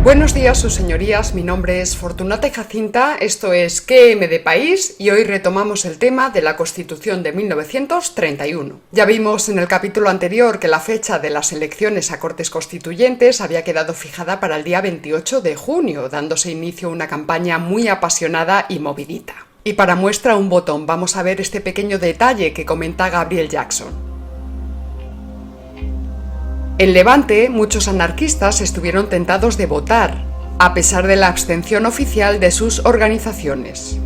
Buenos días, sus señorías, mi nombre es Fortunata Jacinta, esto es QM de País y hoy retomamos el tema de la Constitución de 1931. Ya vimos en el capítulo anterior que la fecha de las elecciones a Cortes Constituyentes había quedado fijada para el día 28 de junio, dándose inicio a una campaña muy apasionada y movidita. Y para muestra un botón, vamos a ver este pequeño detalle que comenta Gabriel Jackson. En Levante, muchos anarquistas estuvieron tentados de votar, a pesar de la abstención oficial de sus organizaciones.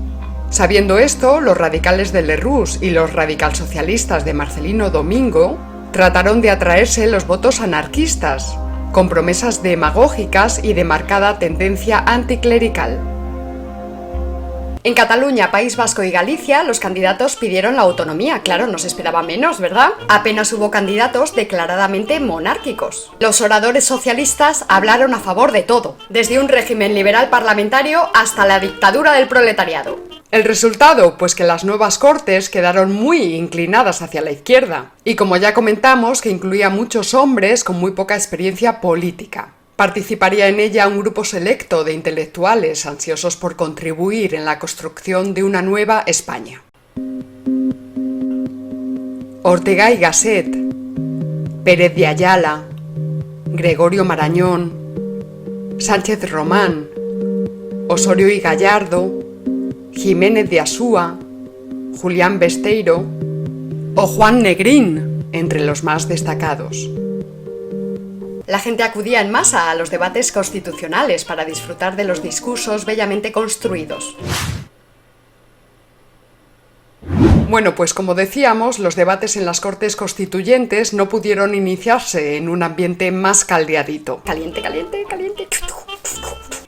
Sabiendo esto, los radicales de Lerroux y los radicalsocialistas de Marcelino Domingo trataron de atraerse los votos anarquistas, con promesas demagógicas y de marcada tendencia anticlerical. En Cataluña, País Vasco y Galicia, los candidatos pidieron la autonomía. Claro, no se esperaba menos, ¿verdad? Apenas hubo candidatos declaradamente monárquicos. Los oradores socialistas hablaron a favor de todo, desde un régimen liberal parlamentario hasta la dictadura del proletariado. El resultado, pues que las nuevas Cortes quedaron muy inclinadas hacia la izquierda, y como ya comentamos, que incluía muchos hombres con muy poca experiencia política. Participaría en ella un grupo selecto de intelectuales ansiosos por contribuir en la construcción de una nueva España. Ortega y Gasset, Pérez de Ayala, Gregorio Marañón, Sánchez Román, Osorio y Gallardo, Jiménez de Asúa, Julián Besteiro o Juan Negrín, entre los más destacados. La gente acudía en masa a los debates constitucionales para disfrutar de los discursos bellamente construidos. Bueno, pues como decíamos, los debates en las Cortes Constituyentes no pudieron iniciarse en un ambiente más caldeadito. Caliente, caliente, caliente.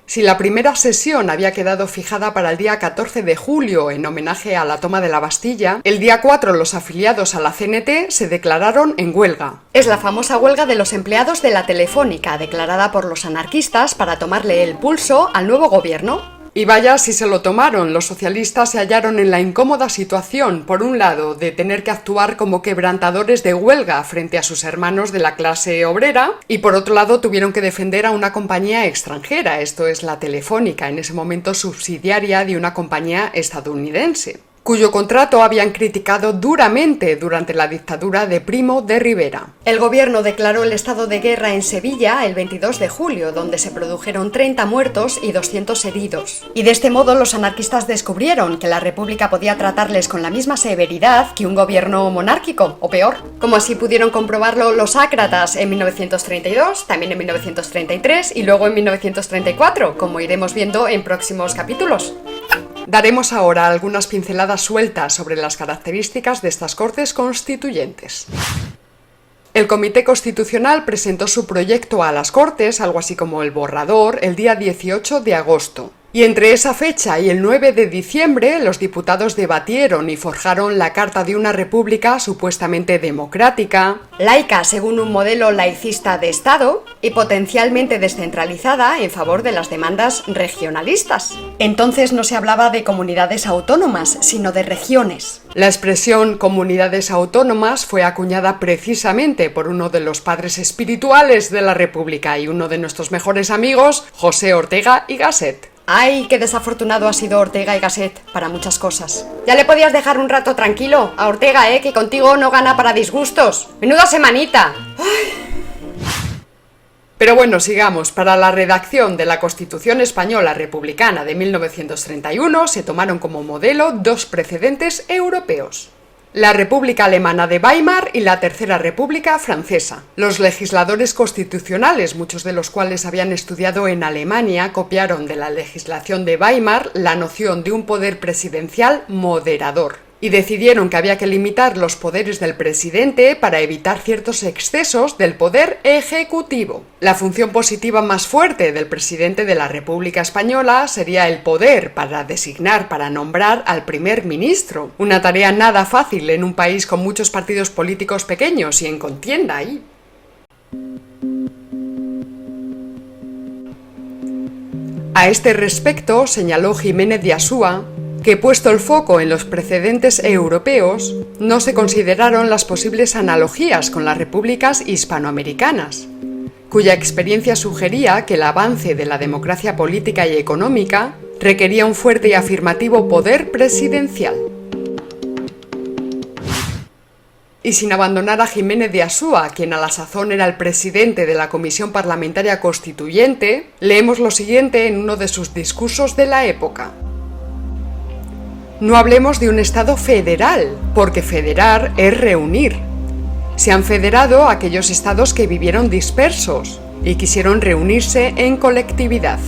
Si la primera sesión había quedado fijada para el día 14 de julio en homenaje a la toma de la Bastilla, el día 4 los afiliados a la CNT se declararon en huelga. Es la famosa huelga de los empleados de la Telefónica, declarada por los anarquistas para tomarle el pulso al nuevo gobierno. Y vaya si se lo tomaron, los socialistas se hallaron en la incómoda situación, por un lado, de tener que actuar como quebrantadores de huelga frente a sus hermanos de la clase obrera, y por otro lado tuvieron que defender a una compañía extranjera, esto es la Telefónica, en ese momento subsidiaria de una compañía estadounidense, cuyo contrato habían criticado duramente durante la dictadura de Primo de Rivera. El gobierno declaró el estado de guerra en Sevilla el 22 de julio, donde se produjeron 30 muertos y 200 heridos. Y de este modo los anarquistas descubrieron que la República podía tratarles con la misma severidad que un gobierno monárquico, o peor. Como así pudieron comprobarlo los ácratas en 1932, también en 1933 y luego en 1934, como iremos viendo en próximos capítulos. Daremos ahora algunas pinceladas sueltas sobre las características de estas Cortes Constituyentes. El Comité Constitucional presentó su proyecto a las Cortes, algo así como el borrador, el día 18 de agosto. Y entre esa fecha y el 9 de diciembre, los diputados debatieron y forjaron la Carta de una República supuestamente democrática, laica según un modelo laicista de Estado y potencialmente descentralizada en favor de las demandas regionalistas. Entonces no se hablaba de comunidades autónomas, sino de regiones. La expresión comunidades autónomas fue acuñada precisamente por uno de los padres espirituales de la República y uno de nuestros mejores amigos, José Ortega y Gasset. ¡Ay, qué desafortunado ha sido Ortega y Gasset para muchas cosas! Ya le podías dejar un rato tranquilo a Ortega, que contigo no gana para disgustos. ¡Menuda semanita! ¡Ay! Pero bueno, sigamos. Para la redacción de la Constitución Española Republicana de 1931 se tomaron como modelo dos precedentes europeos: la República Alemana de Weimar y la Tercera República Francesa. Los legisladores constitucionales, muchos de los cuales habían estudiado en Alemania, copiaron de la legislación de Weimar la noción de un poder presidencial moderador. Y decidieron que había que limitar los poderes del presidente para evitar ciertos excesos del poder ejecutivo. La función positiva más fuerte del presidente de la República Española sería el poder para designar, para nombrar al primer ministro. Una tarea nada fácil en un país con muchos partidos políticos pequeños y en contienda ahí. A este respecto, señaló Jiménez de Asúa que, puesto el foco en los precedentes europeos, no se consideraron las posibles analogías con las repúblicas hispanoamericanas, cuya experiencia sugería que el avance de la democracia política y económica requería un fuerte y afirmativo poder presidencial. Y sin abandonar a Jiménez de Asúa, quien a la sazón era el presidente de la Comisión Parlamentaria Constituyente, leemos lo siguiente en uno de sus discursos de la época. No hablemos de un Estado federal, porque federar es reunir. Se han federado aquellos estados que vivieron dispersos y quisieron reunirse en colectividad.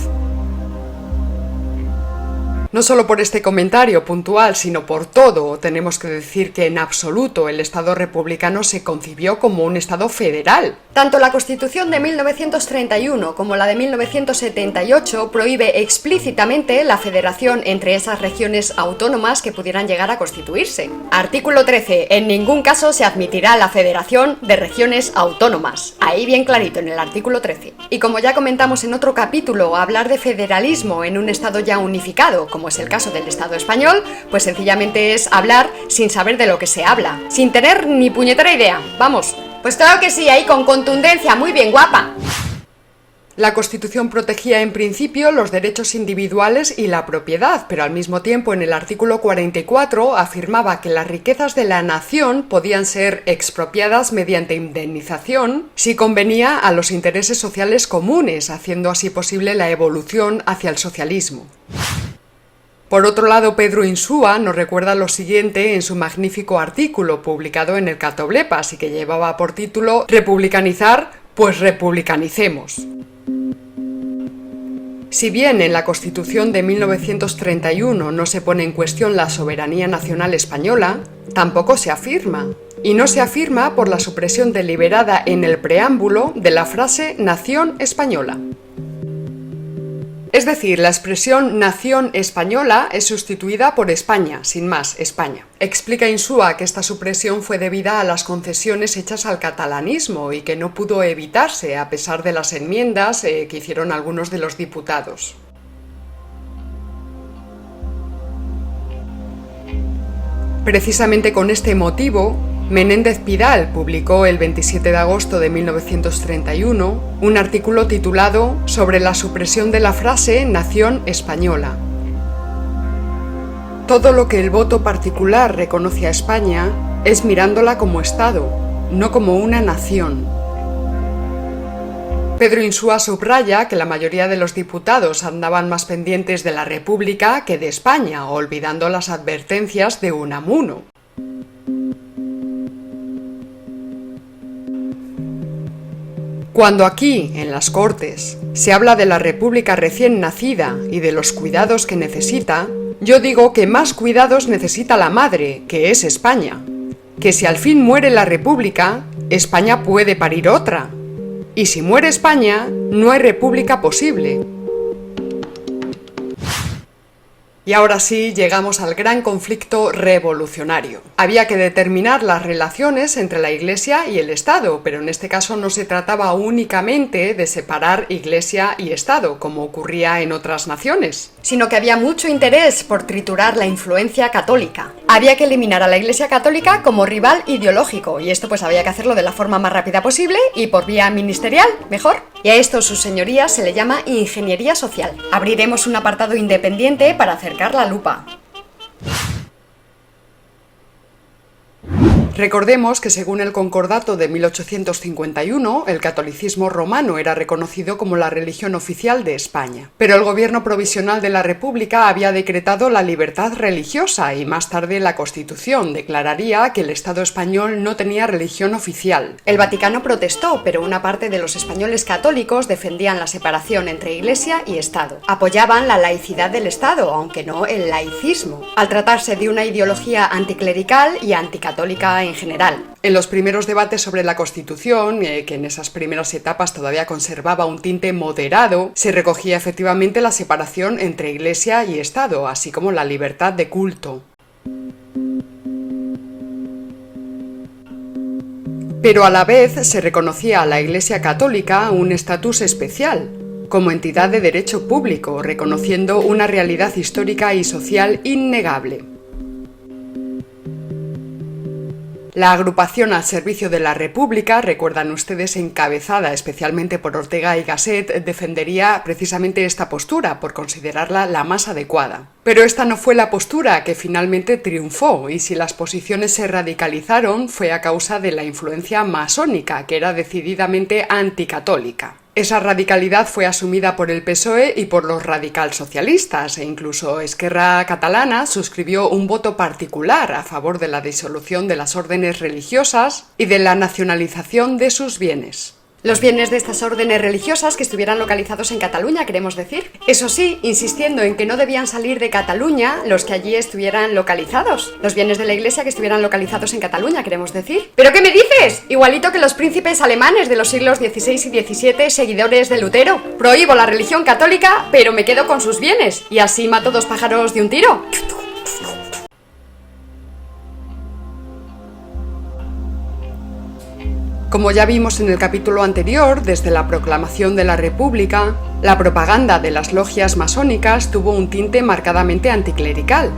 No solo por este comentario puntual, sino por todo, tenemos que decir que en absoluto el Estado republicano se concibió como un Estado federal. Tanto la Constitución de 1931 como la de 1978 prohíbe explícitamente la federación entre esas regiones autónomas que pudieran llegar a constituirse. Artículo 13. En ningún caso se admitirá la federación de regiones autónomas. Ahí bien clarito en el artículo 13. Y como ya comentamos en otro capítulo, hablar de federalismo en un Estado ya unificado, como es el caso del Estado español, pues sencillamente es hablar sin saber de lo que se habla, sin tener ni puñetera idea. Vamos. Pues claro que sí, ahí con contundencia, muy bien, guapa. La Constitución protegía en principio los derechos individuales y la propiedad, pero al mismo tiempo en el artículo 44 afirmaba que las riquezas de la nación podían ser expropiadas mediante indemnización si convenía a los intereses sociales comunes, haciendo así posible la evolución hacia el socialismo. Por otro lado, Pedro Insúa nos recuerda lo siguiente en su magnífico artículo publicado en el Catoblepas y que llevaba por título «Republicanizar, pues republicanicemos». Si bien en la Constitución de 1931 no se pone en cuestión la soberanía nacional española, tampoco se afirma. Y no se afirma por la supresión deliberada en el preámbulo de la frase «nación española». Es decir, la expresión nación española es sustituida por España, sin más, España. Explica Insúa que esta supresión fue debida a las concesiones hechas al catalanismo y que no pudo evitarse a pesar de las enmiendas que hicieron algunos de los diputados. Precisamente con este motivo, Menéndez Pidal publicó el 27 de agosto de 1931 un artículo titulado «Sobre la supresión de la frase nación española». Todo lo que el voto particular reconoce a España es mirándola como Estado, no como una nación. Pedro Insúa subraya que la mayoría de los diputados andaban más pendientes de la República que de España, olvidando las advertencias de Unamuno. Cuando aquí, en las Cortes, se habla de la República recién nacida y de los cuidados que necesita, yo digo que más cuidados necesita la madre, que es España. Que si al fin muere la República, España puede parir otra. Y si muere España, no hay República posible. Y ahora sí, llegamos al gran conflicto revolucionario. Había que determinar las relaciones entre la Iglesia y el Estado, pero en este caso no se trataba únicamente de separar Iglesia y Estado, como ocurría en otras naciones, sino que había mucho interés por triturar la influencia católica. Había que eliminar a la Iglesia católica como rival ideológico, y esto pues había que hacerlo de la forma más rápida posible y por vía ministerial, mejor. Y a esto, sus señorías, se le llama ingeniería social. Abriremos un apartado independiente para acercar la lupa. Recordemos que según el Concordato de 1851, el catolicismo romano era reconocido como la religión oficial de España. Pero el gobierno provisional de la República había decretado la libertad religiosa y más tarde la Constitución declararía que el Estado español no tenía religión oficial. El Vaticano protestó, pero una parte de los españoles católicos defendían la separación entre Iglesia y Estado. Apoyaban la laicidad del Estado, aunque no el laicismo, al tratarse de una ideología anticlerical y anticatólica en general. En los primeros debates sobre la Constitución, que en esas primeras etapas todavía conservaba un tinte moderado, se recogía efectivamente la separación entre Iglesia y Estado, así como la libertad de culto. Pero a la vez se reconocía a la Iglesia católica un estatus especial, como entidad de derecho público, reconociendo una realidad histórica y social innegable. La agrupación al servicio de la República, recuerdan ustedes, encabezada especialmente por Ortega y Gasset, defendería precisamente esta postura por considerarla la más adecuada. Pero esta no fue la postura que finalmente triunfó, y si las posiciones se radicalizaron fue a causa de la influencia masónica, que era decididamente anticatólica. Esa radicalidad fue asumida por el PSOE y por los radicalsocialistas, e incluso Esquerra Catalana suscribió un voto particular a favor de la disolución de las órdenes religiosas y de la nacionalización de sus bienes. Los bienes de estas órdenes religiosas que estuvieran localizados en Cataluña, queremos decir. Eso sí, insistiendo en que no debían salir de Cataluña los que allí estuvieran localizados. Los bienes de la Iglesia que estuvieran localizados en Cataluña, queremos decir. ¿Pero qué me dices? Igualito que los príncipes alemanes de los siglos XVI y XVII, seguidores de Lutero. Prohíbo la religión católica, pero me quedo con sus bienes. Y así mato dos pájaros de un tiro. Como ya vimos en el capítulo anterior, desde la proclamación de la República, la propaganda de las logias masónicas tuvo un tinte marcadamente anticlerical.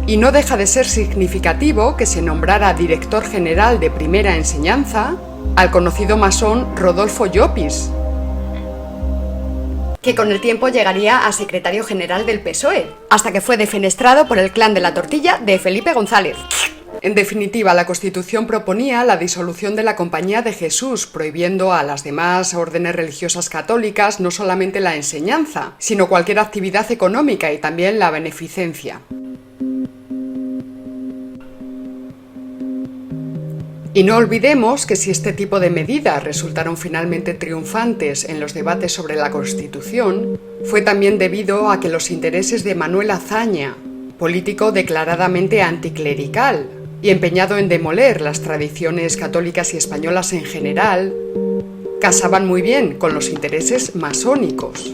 Y no deja de ser significativo que se nombrara director general de primera enseñanza al conocido masón Rodolfo Llopis, que con el tiempo llegaría a secretario general del PSOE, hasta que fue defenestrado por el clan de la tortilla de Felipe González. En definitiva, la Constitución proponía la disolución de la Compañía de Jesús, prohibiendo a las demás órdenes religiosas católicas no solamente la enseñanza, sino cualquier actividad económica y también la beneficencia. Y no olvidemos que si este tipo de medidas resultaron finalmente triunfantes en los debates sobre la Constitución, fue también debido a que los intereses de Manuel Azaña, político declaradamente anticlerical y empeñado en demoler las tradiciones católicas y españolas en general, casaban muy bien con los intereses masónicos.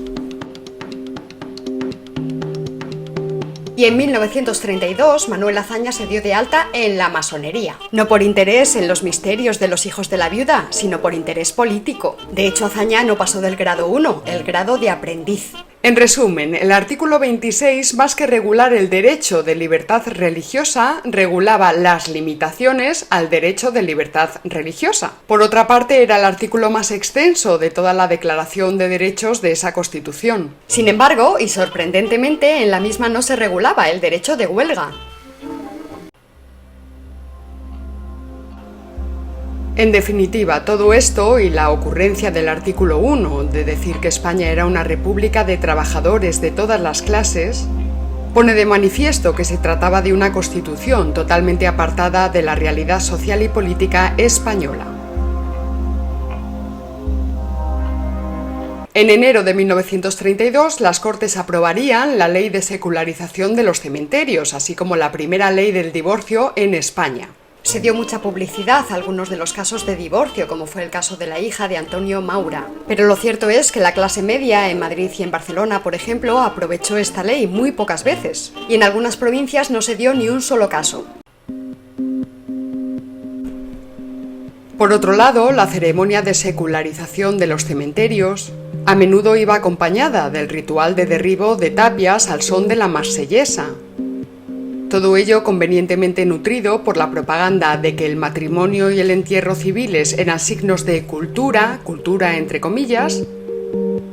Y en 1932 Manuel Azaña se dio de alta en la masonería. No por interés en los misterios de los hijos de la viuda, sino por interés político. De hecho, Azaña no pasó del grado 1, el grado de aprendiz. En resumen, el artículo 26, más que regular el derecho de libertad religiosa, regulaba las limitaciones al derecho de libertad religiosa. Por otra parte, era el artículo más extenso de toda la Declaración de Derechos de esa Constitución. Sin embargo, y sorprendentemente, en la misma no se regulaba el derecho de huelga. En definitiva, todo esto y la ocurrencia del artículo 1, de decir que España era una república de trabajadores de todas las clases, pone de manifiesto que se trataba de una constitución totalmente apartada de la realidad social y política española. En enero de 1932, las Cortes aprobarían la ley de secularización de los cementerios, así como la primera ley del divorcio en España. Se dio mucha publicidad a algunos de los casos de divorcio, como fue el caso de la hija de Antonio Maura. Pero lo cierto es que la clase media en Madrid y en Barcelona, por ejemplo, aprovechó esta ley muy pocas veces. Y en algunas provincias no se dio ni un solo caso. Por otro lado, la ceremonia de secularización de los cementerios a menudo iba acompañada del ritual de derribo de tapias al son de la marsellesa. Todo ello convenientemente nutrido por la propaganda de que el matrimonio y el entierro civiles eran signos de cultura entre comillas,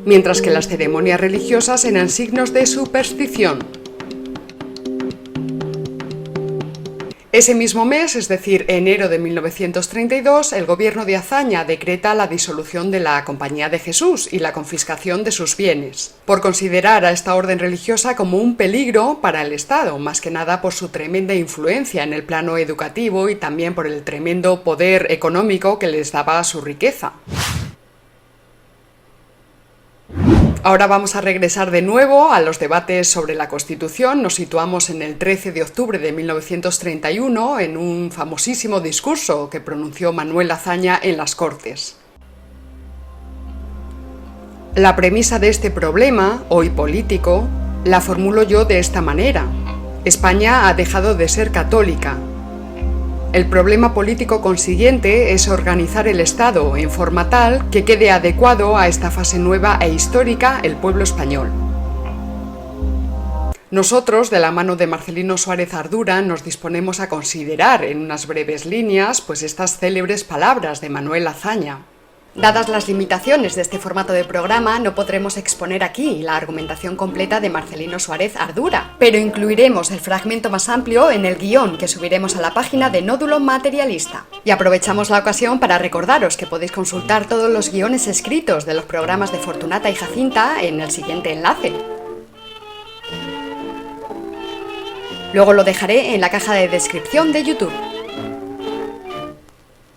mientras que las ceremonias religiosas eran signos de superstición. Ese mismo mes, es decir, enero de 1932, el gobierno de Azaña decreta la disolución de la Compañía de Jesús y la confiscación de sus bienes, por considerar a esta orden religiosa como un peligro para el Estado, más que nada por su tremenda influencia en el plano educativo y también por el tremendo poder económico que les daba su riqueza. Ahora vamos a regresar de nuevo a los debates sobre la Constitución. Nos situamos en el 13 de octubre de 1931 en un famosísimo discurso que pronunció Manuel Azaña en las Cortes. La premisa de este problema, hoy político, la formulo yo de esta manera. España ha dejado de ser católica. El problema político consiguiente es organizar el Estado en forma tal que quede adecuado a esta fase nueva e histórica el pueblo español. Nosotros, de la mano de Marcelino Suárez Ardura, nos disponemos a considerar en unas breves líneas pues estas célebres palabras de Manuel Azaña. Dadas las limitaciones de este formato de programa, no podremos exponer aquí la argumentación completa de Marcelino Suárez Ardura, pero incluiremos el fragmento más amplio en el guión que subiremos a la página de Nódulo Materialista. Y aprovechamos la ocasión para recordaros que podéis consultar todos los guiones escritos de los programas de Fortunata y Jacinta en el siguiente enlace. Luego lo dejaré en la caja de descripción de YouTube.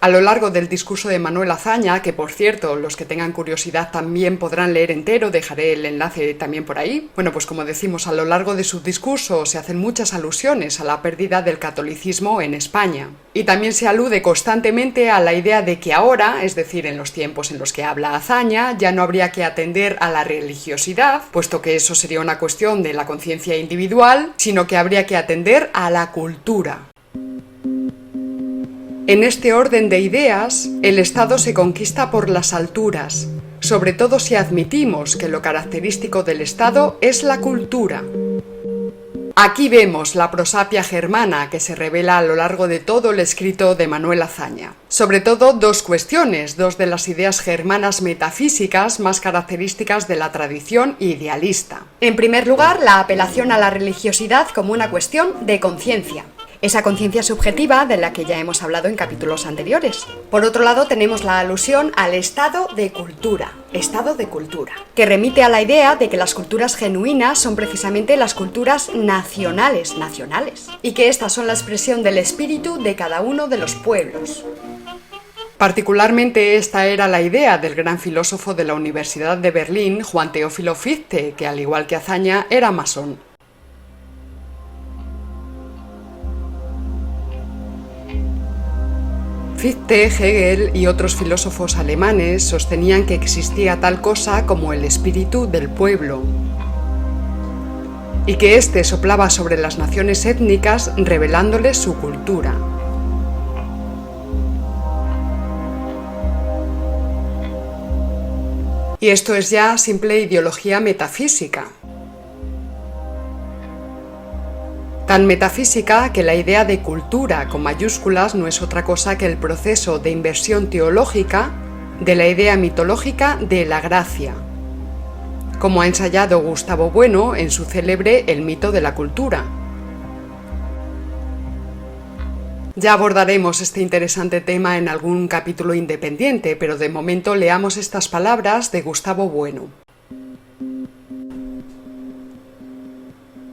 A lo largo del discurso de Manuel Azaña, que por cierto, los que tengan curiosidad también podrán leer entero, dejaré el enlace también por ahí. Bueno, pues como decimos, a lo largo de su discurso se hacen muchas alusiones a la pérdida del catolicismo en España. Y también se alude constantemente a la idea de que ahora, es decir, en los tiempos en los que habla Azaña, ya no habría que atender a la religiosidad, puesto que eso sería una cuestión de la conciencia individual, sino que habría que atender a la cultura. En este orden de ideas, el Estado se conquista por las alturas, sobre todo si admitimos que lo característico del Estado es la cultura. Aquí vemos la prosapia germana que se revela a lo largo de todo el escrito de Manuel Azaña. Sobre todo dos cuestiones, dos de las ideas germanas metafísicas más características de la tradición idealista. En primer lugar, la apelación a la religiosidad como una cuestión de conciencia. Esa conciencia subjetiva de la que ya hemos hablado en capítulos anteriores. Por otro lado, tenemos la alusión al estado de cultura, que remite a la idea de que las culturas genuinas son precisamente las culturas nacionales, y que estas son la expresión del espíritu de cada uno de los pueblos. Particularmente esta era la idea del gran filósofo de la Universidad de Berlín, Juan Teófilo Fichte, que al igual que Azaña era masón. Fichte, Hegel y otros filósofos alemanes sostenían que existía tal cosa como el espíritu del pueblo y que éste soplaba sobre las naciones étnicas revelándoles su cultura. Y esto es ya simple ideología metafísica. Tan metafísica que la idea de cultura con mayúsculas no es otra cosa que el proceso de inversión teológica de la idea mitológica de la gracia, como ha ensayado Gustavo Bueno en su célebre El mito de la cultura. Ya abordaremos este interesante tema en algún capítulo independiente, pero de momento leamos estas palabras de Gustavo Bueno.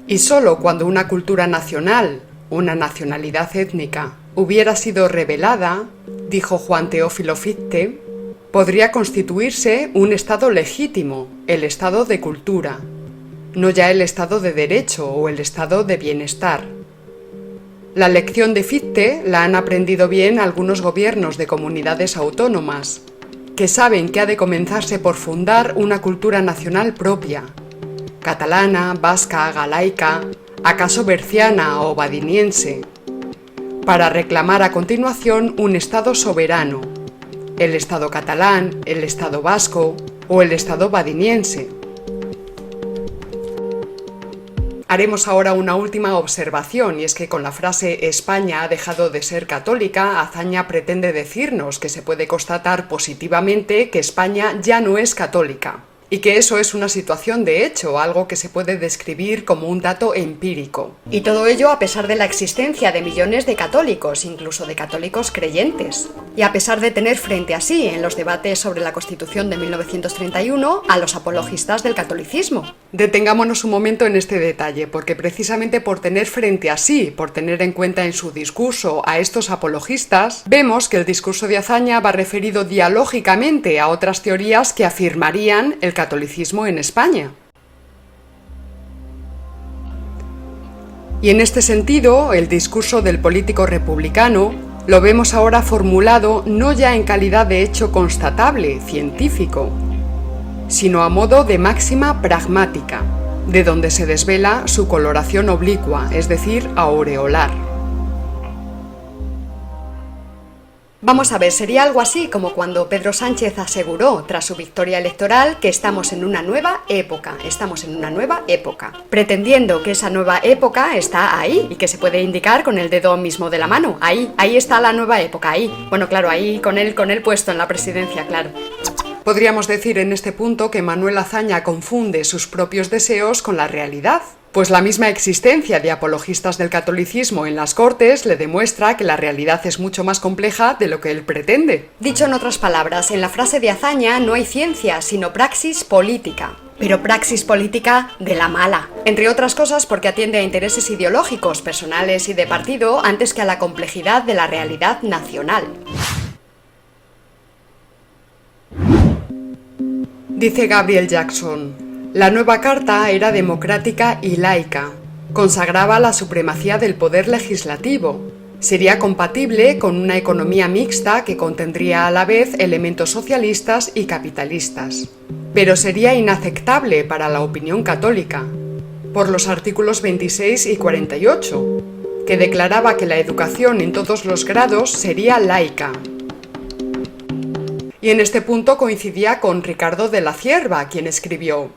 Y sólo cuando una cultura nacional, una nacionalidad étnica, hubiera sido revelada, dijo Juan Teófilo Fichte, podría constituirse un Estado legítimo, el Estado de cultura, no ya el Estado de derecho o el Estado de bienestar. La lección de Fichte la han aprendido bien algunos gobiernos de comunidades autónomas, que saben que ha de comenzarse por fundar una cultura nacional propia, catalana, vasca, galaica, acaso berciana o badiniense, para reclamar a continuación un Estado soberano, el Estado catalán, el Estado vasco o el Estado badiniense. Haremos ahora una última observación, y es que con la frase España ha dejado de ser católica, Azaña pretende decirnos que se puede constatar positivamente que España ya no es católica. Y que eso es una situación de hecho, algo que se puede describir como un dato empírico. Y todo ello a pesar de la existencia de millones de católicos, incluso de católicos creyentes. Y a pesar de tener frente a sí, en los debates sobre la Constitución de 1931, a los apologistas del catolicismo. Detengámonos un momento en este detalle, porque precisamente por tener frente a sí, por tener en cuenta en su discurso a estos apologistas, vemos que el discurso de Azaña va referido dialógicamente a otras teorías que afirmarían el catolicismo en España. Y en este sentido, el discurso del político republicano lo vemos ahora formulado no ya en calidad de hecho constatable, científico, sino a modo de máxima pragmática, de donde se desvela su coloración oblicua, es decir, aureolar. Vamos a ver, sería algo así como cuando Pedro Sánchez aseguró, tras su victoria electoral, que estamos en una nueva época, pretendiendo que esa nueva época está ahí y que se puede indicar con el dedo mismo de la mano, ahí está la nueva época, ahí. Bueno, claro, ahí con él puesto en la presidencia, claro. Podríamos decir en este punto que Manuel Azaña confunde sus propios deseos con la realidad. Pues la misma existencia de apologistas del catolicismo en las Cortes le demuestra que la realidad es mucho más compleja de lo que él pretende. Dicho en otras palabras, en la frase de Azaña no hay ciencia, sino praxis política. Pero praxis política de la mala. Entre otras cosas porque atiende a intereses ideológicos, personales y de partido antes que a la complejidad de la realidad nacional. Dice Gabriel Jackson: la nueva carta era democrática y laica. Consagraba la supremacía del poder legislativo. Sería compatible con una economía mixta que contendría a la vez elementos socialistas y capitalistas. Pero sería inaceptable para la opinión católica, por los artículos 26 y 48, que declaraba que la educación en todos los grados sería laica. Y en este punto coincidía con Ricardo de la Cierva, quien escribió: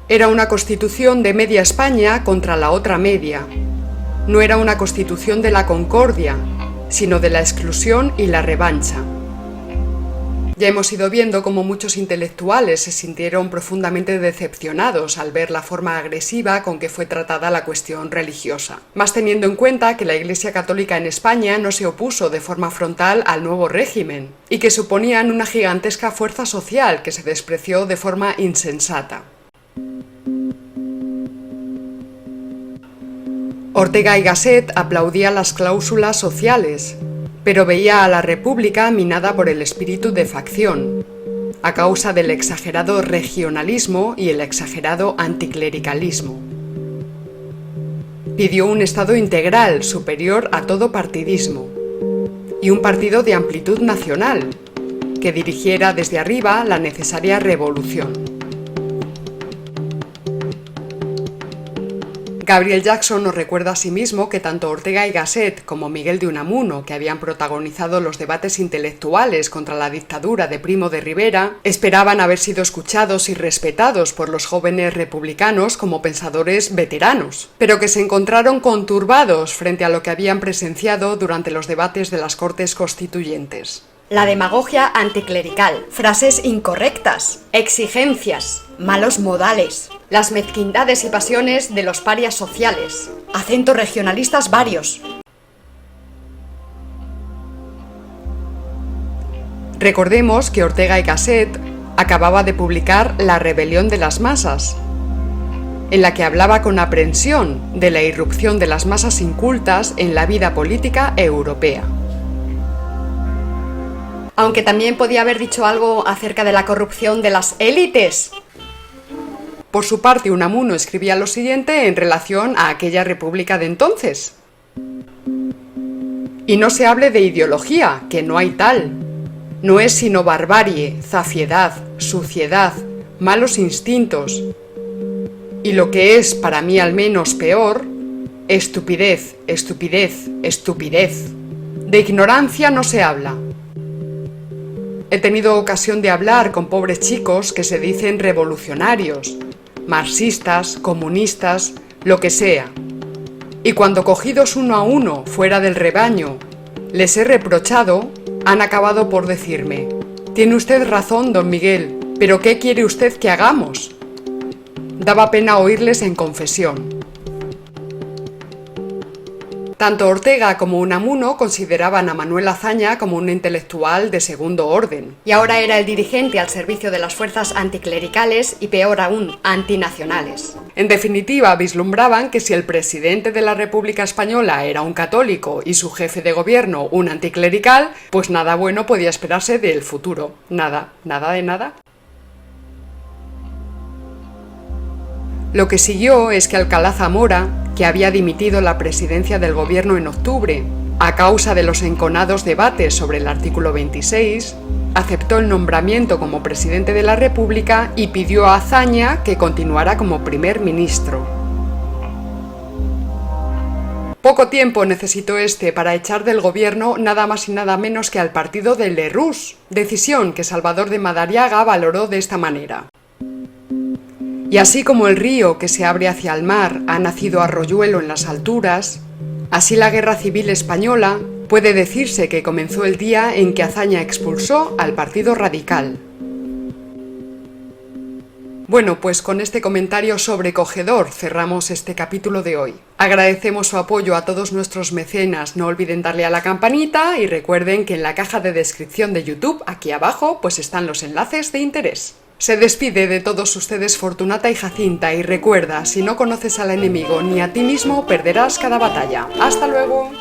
era una constitución de media España contra la otra media. No era una constitución de la concordia, sino de la exclusión y la revancha. Ya hemos ido viendo cómo muchos intelectuales se sintieron profundamente decepcionados al ver la forma agresiva con que fue tratada la cuestión religiosa. Más teniendo en cuenta que la Iglesia Católica en España no se opuso de forma frontal al nuevo régimen, y que suponían una gigantesca fuerza social que se despreció de forma insensata. Ortega y Gasset aplaudía las cláusulas sociales, pero veía a la República minada por el espíritu de facción, a causa del exagerado regionalismo y el exagerado anticlericalismo. Pidió un Estado integral, superior a todo partidismo, y un partido de amplitud nacional, que dirigiera desde arriba la necesaria revolución. Gabriel Jackson nos recuerda asimismo que tanto Ortega y Gasset como Miguel de Unamuno, que habían protagonizado los debates intelectuales contra la dictadura de Primo de Rivera, esperaban haber sido escuchados y respetados por los jóvenes republicanos como pensadores veteranos, pero que se encontraron conturbados frente a lo que habían presenciado durante los debates de las Cortes Constituyentes. La demagogia anticlerical, frases incorrectas, exigencias, malos modales, las mezquindades y pasiones de los parias sociales, acentos regionalistas varios. Recordemos que Ortega y Gasset acababa de publicar La rebelión de las masas, en la que hablaba con aprensión de la irrupción de las masas incultas en la vida política europea. Aunque también podía haber dicho algo acerca de la corrupción de las élites. Por su parte, Unamuno escribía lo siguiente en relación a aquella república de entonces: y no se hable de ideología, que no hay tal. No es sino barbarie, zafiedad, suciedad, malos instintos. Y lo que es, para mí al menos, peor, estupidez, estupidez, estupidez. De ignorancia no se habla. He tenido ocasión de hablar con pobres chicos que se dicen revolucionarios, marxistas, comunistas, lo que sea. Y cuando cogidos uno a uno fuera del rebaño, les he reprochado, han acabado por decirme: tiene usted razón, don Miguel, pero ¿qué quiere usted que hagamos? Daba pena oírles en confesión. Tanto Ortega como Unamuno consideraban a Manuel Azaña como un intelectual de segundo orden. Y ahora era el dirigente al servicio de las fuerzas anticlericales y, peor aún, antinacionales. En definitiva, vislumbraban que si el presidente de la República Española era un católico y su jefe de gobierno un anticlerical, pues nada bueno podía esperarse del futuro. Nada, nada de nada. Lo que siguió es que Alcalá Zamora, que había dimitido la presidencia del gobierno en octubre a causa de los enconados debates sobre el artículo 26, aceptó el nombramiento como presidente de la República y pidió a Azaña que continuara como primer ministro. Poco tiempo necesitó este para echar del gobierno nada más y nada menos que al partido de Lerroux, decisión que Salvador de Madariaga valoró de esta manera. Y así como el río que se abre hacia el mar ha nacido arroyuelo en las alturas, así la Guerra Civil Española puede decirse que comenzó el día en que Azaña expulsó al Partido Radical. Bueno, pues con este comentario sobrecogedor cerramos este capítulo de hoy. Agradecemos su apoyo a todos nuestros mecenas, no olviden darle a la campanita y recuerden que en la caja de descripción de YouTube, aquí abajo, pues están los enlaces de interés. Se despide de todos ustedes Fortunata y Jacinta y recuerda, si no conoces al enemigo ni a ti mismo, perderás cada batalla. ¡Hasta luego!